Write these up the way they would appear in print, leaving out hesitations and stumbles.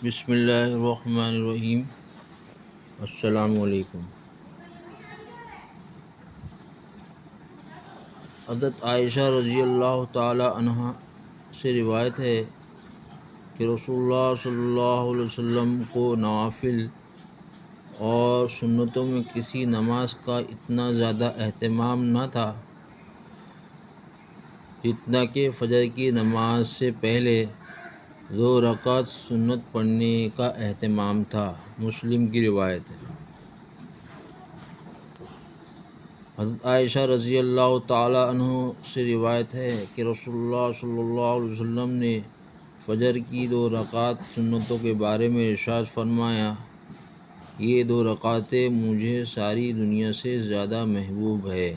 بسم اللہ الرحمن الرحیم۔ السلام علیکم۔ حضرت عائشہ رضی اللہ تعالی عنہ سے روایت ہے کہ رسول اللہ صلی اللہ علیہ وسلم کو نوافل اور سنتوں میں کسی نماز کا اتنا زیادہ اہتمام نہ تھا جتنا کہ فجر کی نماز سے پہلے 2 رکعت سنت پڑھنے کا اہتمام تھا۔ مسلم کی روایت ہے۔ حضرت عائشہ رضی اللہ تعالی عنہ سے روایت ہے کہ رسول اللہ صلی اللہ علیہ وسلم نے فجر کی 2 رکعت سنتوں کے بارے میں ارشاد فرمایا، یہ 2 رکعتیں مجھے ساری دنیا سے زیادہ محبوب ہے۔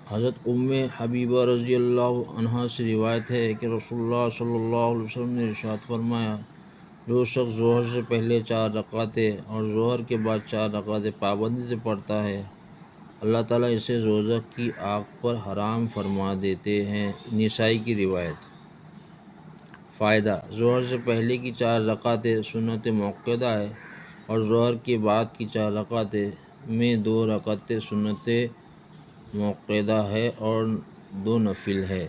حضرت حبیبہ رضی اللہ عنہا سے روایت ہے کہ رسول اللہ صلی اللہ علیہ وسلم نے ارشاد فرمایا، جو شخص ظہر سے پہلے 4 رکعتیں اور ظہر کے بعد 4 رکعتیں پابندی سے پڑھتا ہے، اللہ تعالیٰ اسے دوزخ کی آگ پر حرام فرما دیتے ہیں۔ نسائی کی روایت۔ فائدہ: ظہر سے پہلے کی 4 رکعتیں سنت موقدہ ہے اور ظہر کے بعد کی 4 رکعتیں میں 2 رکعتیں سنت موقدہ ہے اور 2 نفل ہے۔